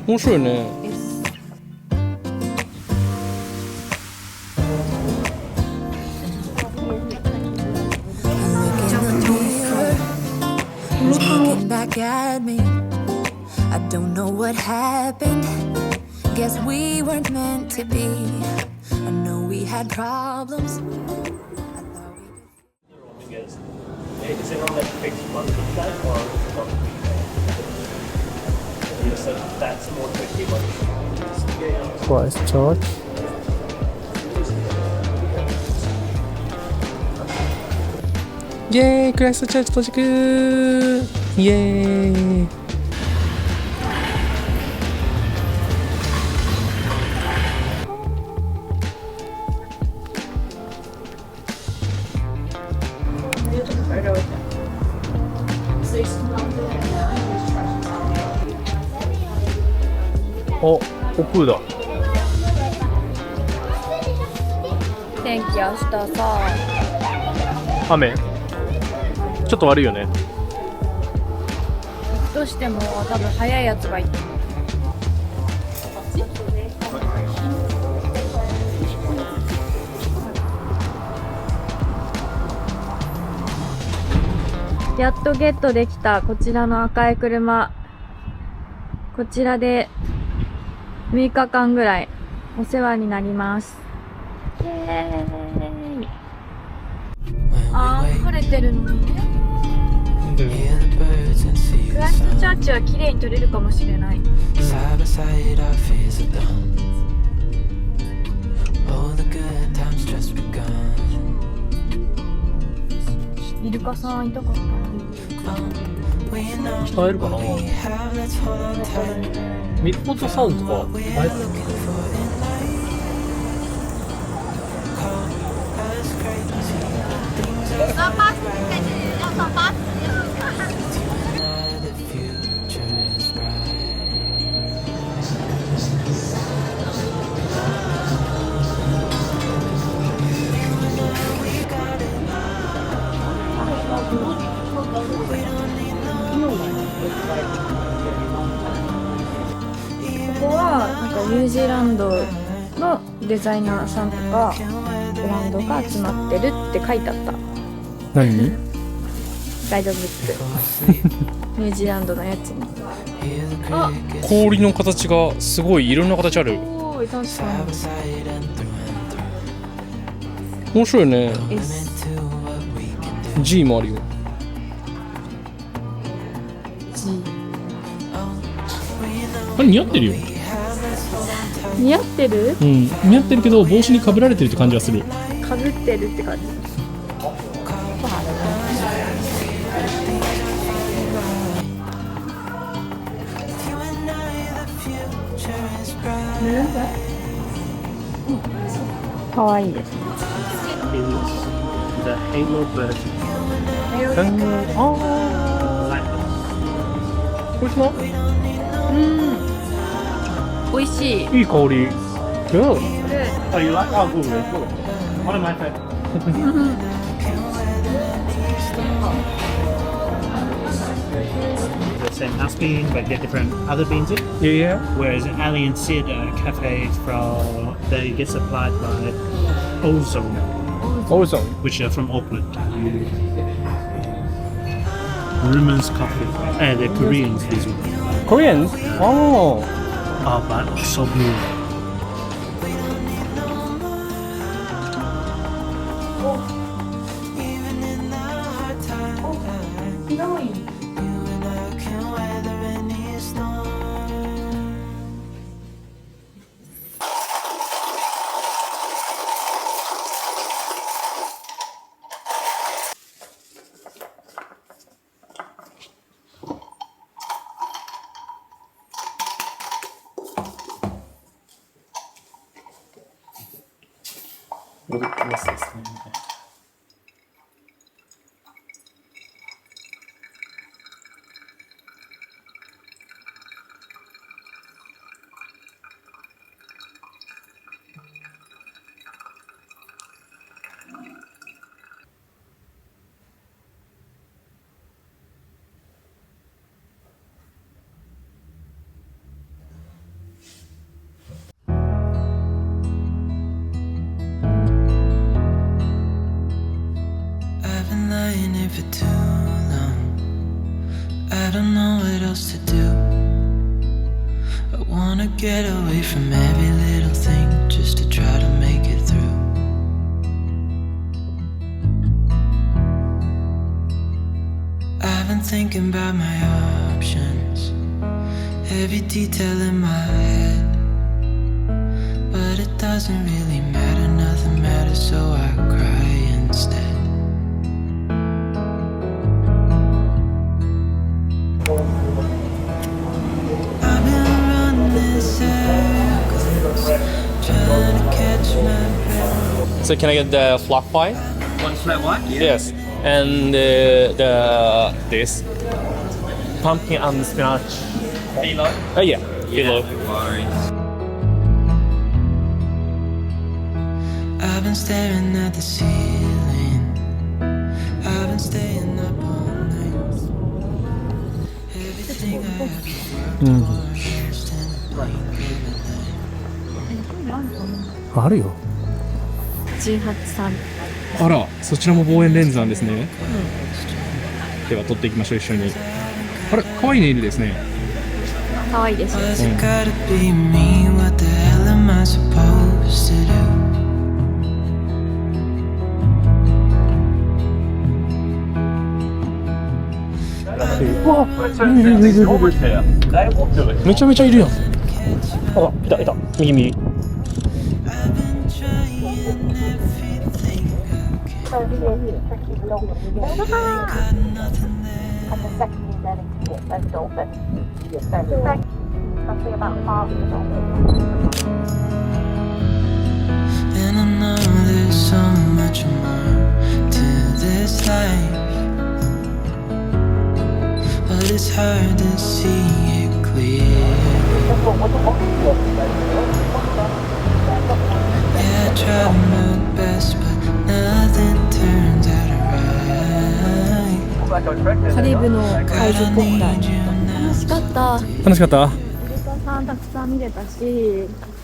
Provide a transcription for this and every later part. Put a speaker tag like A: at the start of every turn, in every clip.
A: 面白いね。
B: Looking back at me, I don't know what happened. Guess we weren't meant to be. I know we had problems. I thought we could.
C: Is it on that fixed monthly plan or on weekly? So that's a more tricky one.
A: Price charge. イエーイ、クライストチャーチ到着。イエーイ。お、奥だ。
D: 天気明日さ、
A: 雨。ちょっと悪いよね。
D: どうしても多分早いやつがいいと思う。やっとゲットできたこちらの赤い車。こちらで6日間ぐらいお世話になります。イエーイ。あー、晴れてるのにね。クライストチャーチは綺麗に撮れるかもしれない。イルカさんいたかった。
A: 会えるかな。ミッドフォートサウンドとか会える。
D: ここはなんかニュージーランドのデザイナーさんとかブランドが集まってるって書いてあった。
A: 何？
D: ガイドブック。ニュージーランドのやつに。あ、
A: 氷の形がすごいいろんな形ある。
D: おー、確か
A: 面白いね。
D: に。S。
A: G もあるよ。
D: G。
A: あれ似合ってるよ。
D: 似合ってる？
A: うん、似合ってるけど帽子にかぶられてるって感じがする。
D: かぶってるって感じ。かわいいです。
C: The Halo version.
A: これしな？
D: 美味しい。
A: いい香り。Good.
C: Oh, you like? Oh, good, good. One of my favorites. The same house bean, but get different other beans in.
A: Yeah, yeah.
C: Whereas Ali and Sid are cafes from they get supplied by Ozone,
A: Ozone.
C: which are from Auckland. Rumors coffee. They're Koreans, these ones.
A: Koreans? Oh.
C: Oh, but so blue.
A: Yes, yes.
D: こ
E: here for too long. I don't know what else to do. I wanna get away from every little thing just to try to make it through. I've been thinking about my options, every detail in my head, but it doesn't really matter, nothing matters, so I cry instead. I've been running circles, trying to catch my breath.
A: So can I get the flat pie?
F: One flat white?
A: Yes. And this pumpkin and spinach.
F: Below?
A: Oh yeah, below.
F: No worries.
E: I've been staring at the ceiling. I've been staying up all night. Everything I have been worked for just in a blink of an eye.
A: あるよ。
D: 18
A: あら、そちらも望遠レンズなんですね。では撮っていきましょう、一緒に。あれ、可愛いネイルですね。
D: 可愛いですよ。
E: Does it gotta be me? What the hell am I supposed to do?
F: Turn this over here. They will do it.
A: めちゃめちゃいるやん。あ、いたいた。右右。
E: I've been trying everything I can. Got nothing there. And I know there's so much more to this life, but it's hard to see it clear. Yeah, I tried my best, but nothing turns out right.
D: カリブの海
E: God,
D: 賊
E: I
D: 国内
E: need you
D: 楽しかった。
A: 楽しかった？
D: イルカさんたくさん見れたし、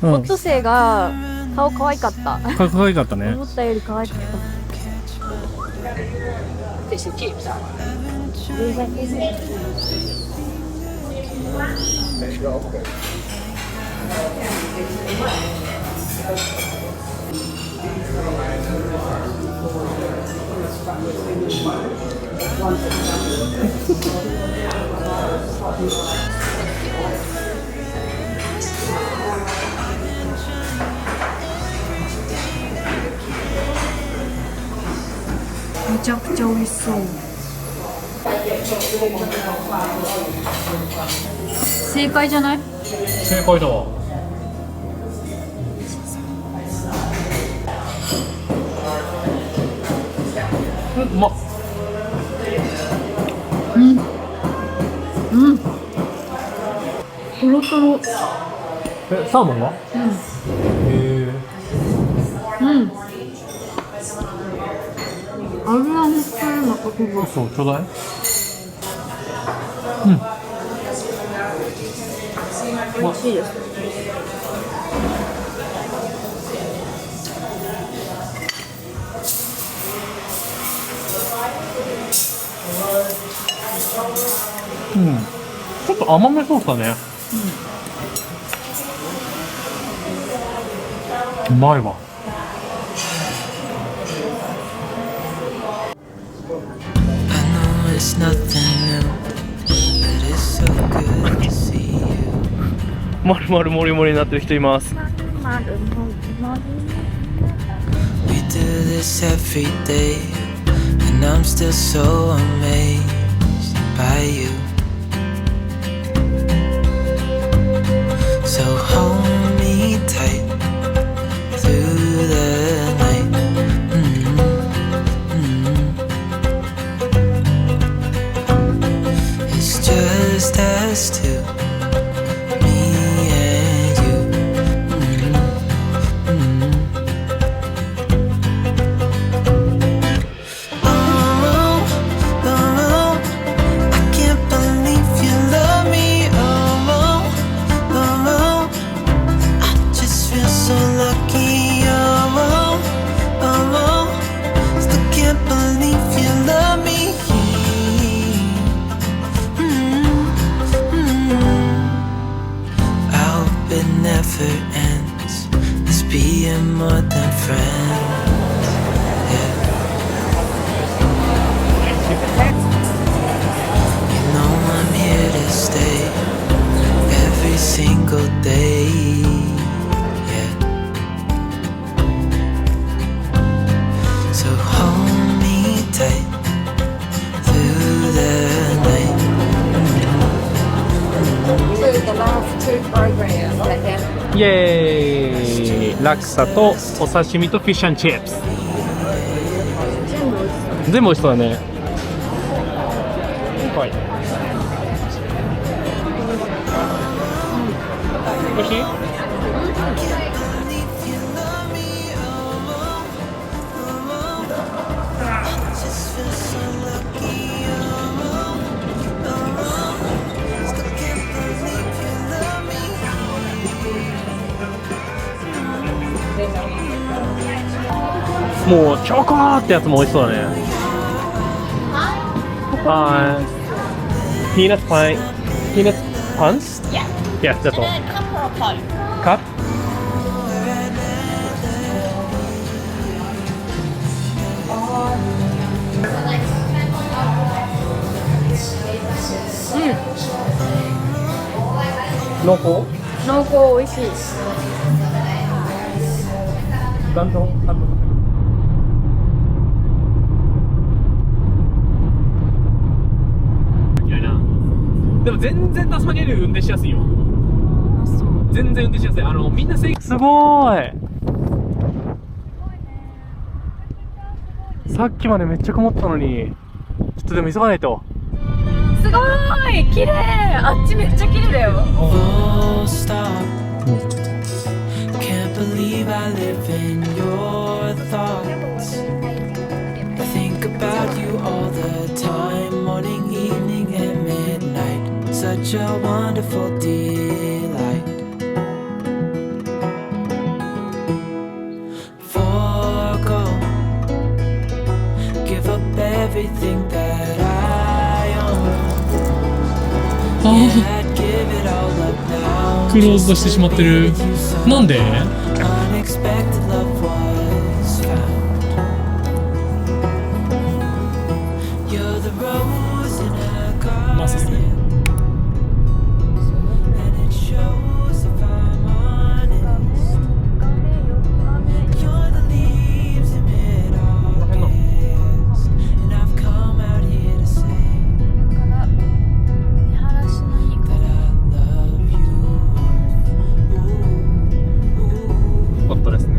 D: オットセイが顔可愛かった。
A: 可愛かったね。
D: 思ったより可愛かった。めちゃくちゃ美味しそう。正解じゃない？
A: 正解だわ。うまっ。
D: トロトロ。
A: え、サーモンが？へえ。
D: 油にしてるのかすごい。
A: そう、ちょうだい。
D: 美味しいです。
A: ちょっと甘めそうだね。うまいわ。
E: I know it's nothing new, but it's so good to see you.
A: まるまるもりもりになってる人います。
E: We do this every day, and I'm still so amazed by you. So hold me tight through the night. It's just us two, me and you. Oh, oh, I can't believe you love me. Oh, oh, I just feel so lucky. Oh, oh, still can't believe you love me. never ends. Let's be more than friends. Yeah. You know I'm here to stay every single day. Yeah. So hold me tight through the night.
A: イエーイ。ラクサとお刺身とフィッシュ&チップス。全部美味しそうだね。はい。美味しい？もうチョコーってやつも美味しそうだね。はい。Peanut pie. Peanut puns? Yeah. Yeah, that's all. Cup or a pie? Cup?濃厚？
D: 濃厚、美味しい。
A: 団長？でも全然タスマニアより運転しやすいよ。全然運転しやすい。みんなすごーい。さっきまでめっちゃ曇ってたのに、ちょっとでも急がないと。
D: すごーい、綺麗。あっちめっちゃ綺麗だよ。
E: Full stop. Can't believe I live in your thoughts. Think about you all the time, morning, evening, and midnight. Such a wonderful delight. Forgo, give up everything that I own. Yeah, I'd give it all up now.
A: クローズドしてしまってる。なんで？
E: Unexpected love was found. You're the rose in a garden.
A: まあそうですね。
E: And it shows if I'm honest. You're the leaves in mid-August. And I've come out here to say that I love you. Ooh, ooh,
A: よかったですね。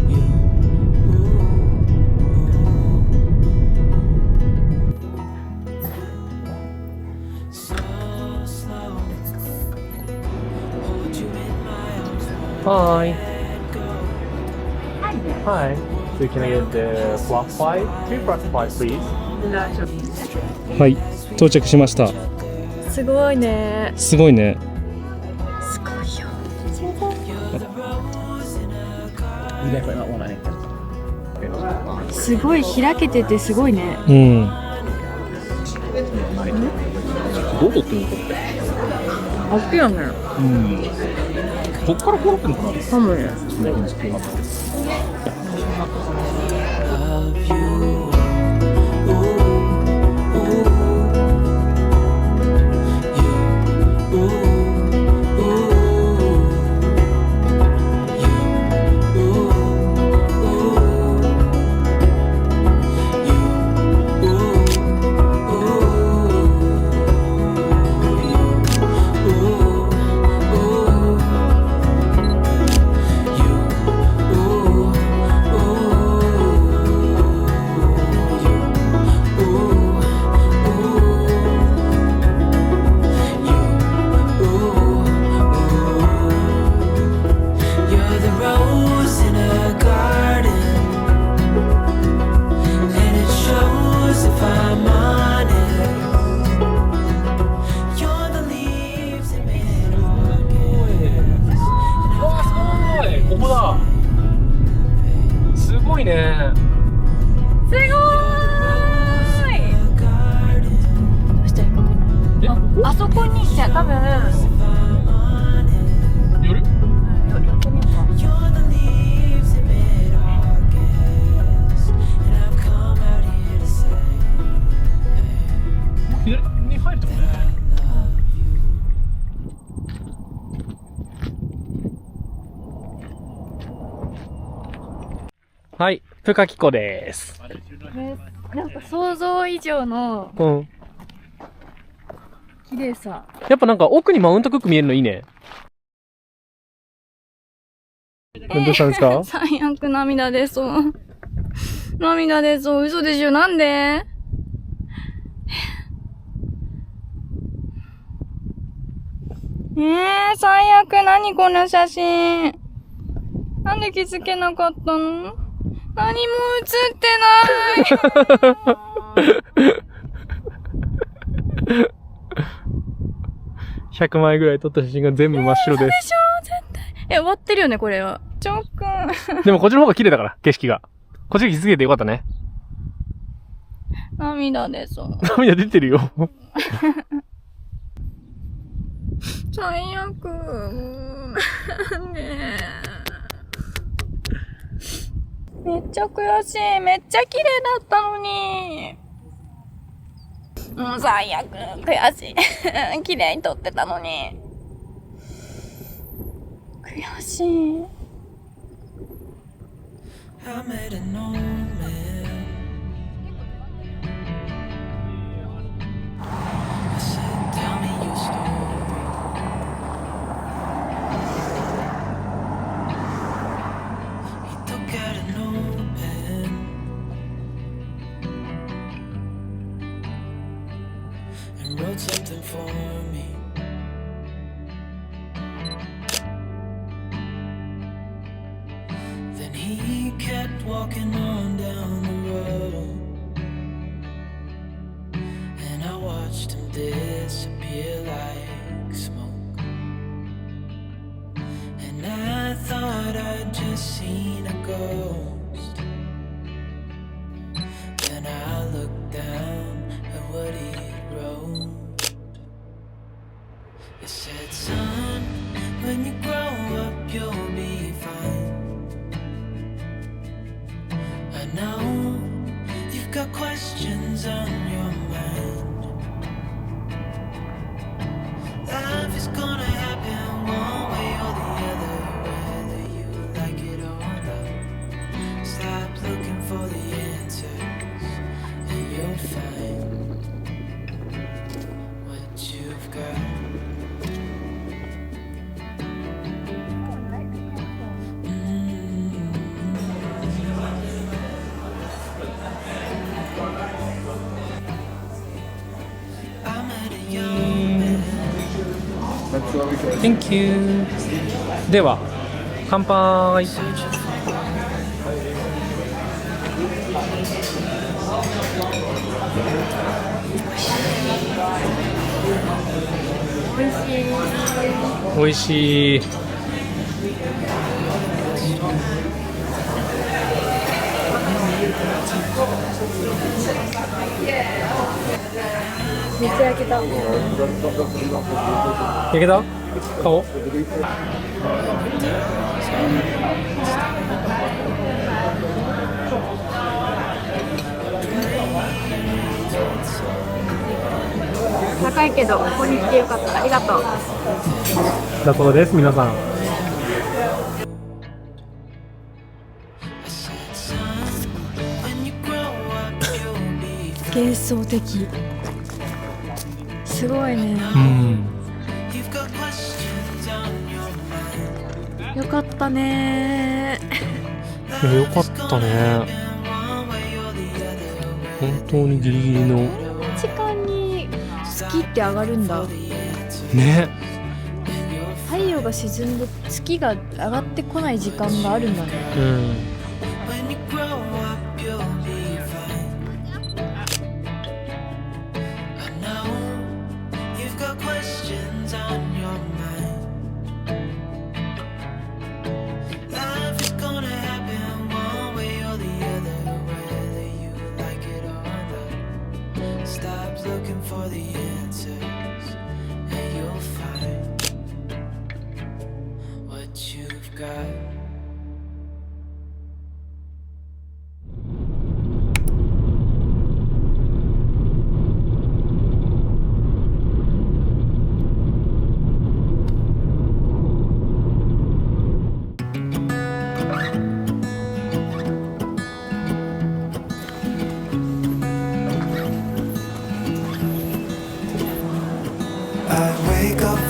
E: you. So slow. Hold you in my arms.
A: Hi.
E: Let go.
A: Hi. So can I get the flat pie? 2 flat pie, please. はい、到着しました。
D: すごいね。
A: すごいね。
D: すごいよ。
E: You're the rose in a garden.
F: You definitely not want anything.
D: すごい開けててすごいね。
A: うん。
F: どう撮ってんのこれ？
D: 大きいよね。
F: うん。こっからこうなってんのかな？
D: かもね。
E: Love you. Ooh, ooh. You. Ooh, ooh. You. Ooh, ooh. You. Ooh, You're the rose in a garden, and it shows if I'm honest. You're the leaves in mid-August.
A: ここだ。すごいね。
D: すごーい。どうしたらいいかな。あそこにじゃ多分
A: 夜？はい、プカキコです。
D: なんか想像以上の
A: うん。
D: 綺麗さ。
A: やっぱなんか奥にマウントクック見えるのいいね。どうしたんですか？
D: 最悪涙出そう。涙出そう。嘘でしょ？なんで？最悪。何この写真。なんで気づけなかったの？何も映ってない。
A: 100枚ぐらい撮った写真が全部真っ白です。
D: でしょ絶対。終わってるよね、これは。ちょっくん。
A: でもこっちの方が綺麗だから、景色が。こっちが気づけてよかったね。
D: 涙出そう。
A: 涙出てるよ。
D: 最悪。なんで。めっちゃ悔しい。めっちゃ綺麗だったのに。もう最悪。悔しい。綺麗に撮ってたのに。悔しい。
E: I made a no man. I said, tell me your story. He took out a notepad and wrote something for me. Then he kept walking on down the road, and I watched him disappear like smoke. And I thought I'd just seen a ghost. Then I looked down at what he wrote. It said, son, when you grow up you'll be fine. I know you've got questions on your mind. Life is gonna happen one way or the other, whether you like it or not. Stop looking for the answers and you'll find what you've got.
A: Thank you. では、乾杯。おいしい。
D: めっちゃ焼けた。
A: 焼けた？顔？
D: 高いけどここに来てよかった。ありがとう。
A: だそうです、皆さん。
D: 幻想的。すごいね。
A: うん。
D: よかったね。
A: いや、よかったね。本当にギリギリの。
D: 時間に月って上がるんだ。
A: ね。
D: 太陽が沈んで月が上がってこない時間があるんだね。
A: うん。
E: Looking for the answers, and you'll find what you've got.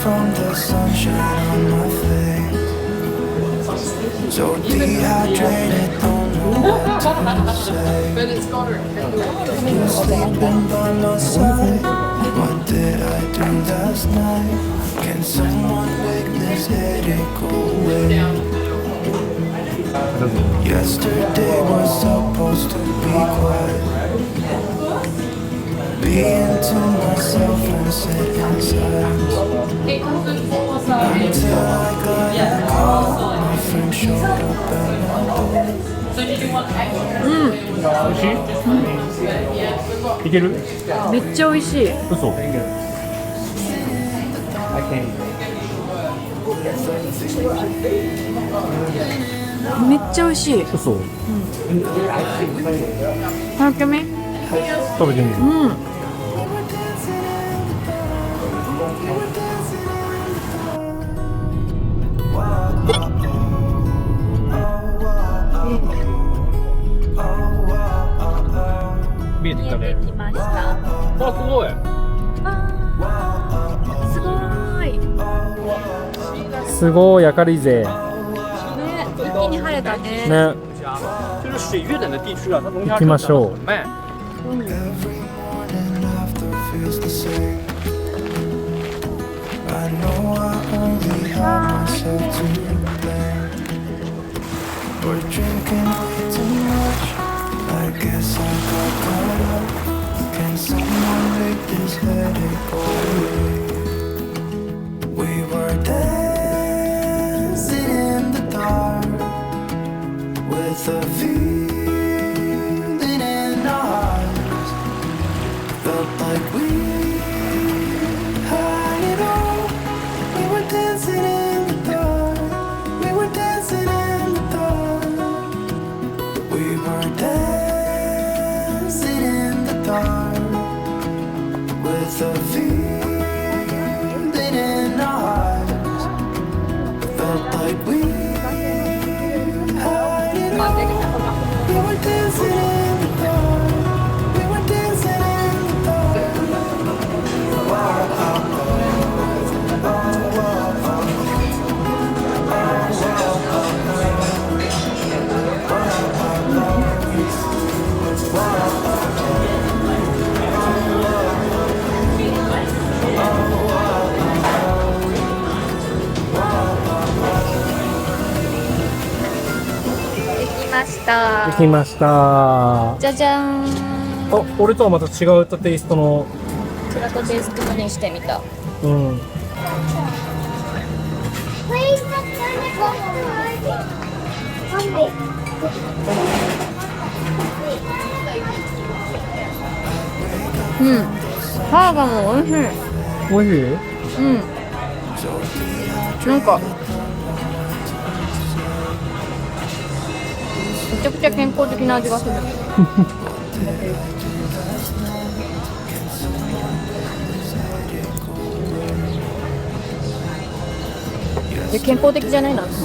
E: from the sunshine on my face. So dehydrated, don't know what to say. You're sleeping by my side. What did I do last night? Can someone make this headache go away? Yesterday was supposed to be quiet. Being to myself and sit in silence. Until I got a call, my friend showed up at my door.
A: 美味しい？いける？
D: めっちゃ美味しい。
A: 嘘。
D: めっちゃ美味しい。
A: 嘘。
D: 食べてみ？
A: 食べてみる。
D: うん。
A: 見えてきたね。
D: 来ました。
A: あ、すごい。
D: すごーい。
A: すごい明るいぜ。
D: ね、一気に晴れたね。
A: ね。
F: 就是水越冷的地区啊，它龙虾
A: 行きましょう。
F: 很慢。
E: Every morning after feels the same. I know I only have myself to blame. We're drinking way too much. I guess I got caught up. Can someone make this headache go away? We were dancing in the dark with a feeling in our hearts. Felt like we had it all. We were dancing in the dark. We were dancing in the dark. We were dancing in the dark with a feeling in our hearts. Felt like we had it all. We were dancing in the dark. We were dancing in the dark.
D: できました。
A: できました。
D: じゃじゃーん。
A: あ、俺とはまた違うテイストの。
D: フラトテイストにしてみた。
A: うん。 うん。ハーバーも美味しい。美味しい？
D: うん。なんかめちゃくちゃ健康的な味がする。で健康的じゃないな。
A: うん。
D: ち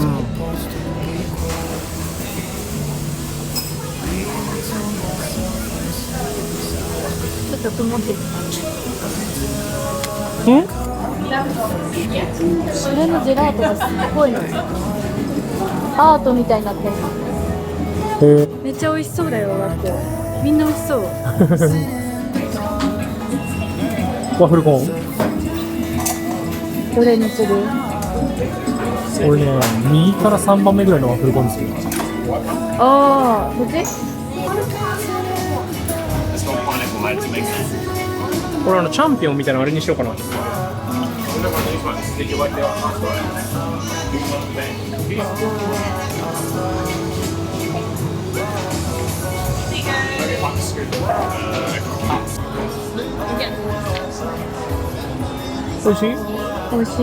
D: ょっと曇ってきた。
A: うん？
D: それのジェラートがすっごいの。アートみたいになってる。
A: へえ。
D: めっちゃ美味しそうだよ。だってみんな美味しそう。
A: ワッフルコーン。
D: どれにする？
A: 俺ね、2から3番目ぐらいのワッフルコーンですよ。
D: ああ、こっち？
A: これチャンピオンみたいなあれにしようかな。美味しい？
D: 美味しい。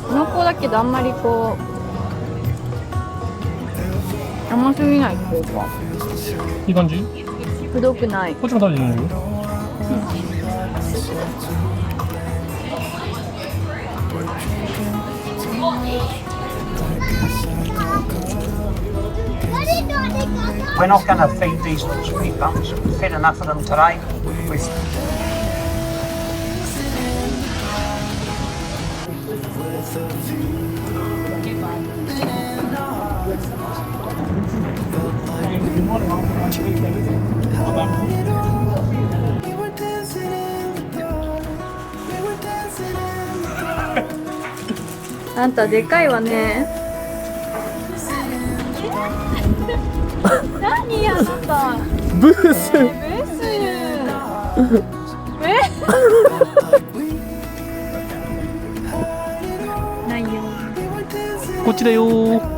D: 濃厚だけどあんまりこう甘すぎないっていうか。
A: いい感じ？
D: くどくない。
A: こっちも食べてみる？We're
G: not going to feed these tree plants. We fed enough of them today.
D: あんたでかいわね。何あなた。
A: ブース。
D: ブス。ないよ。
A: こっちだよー。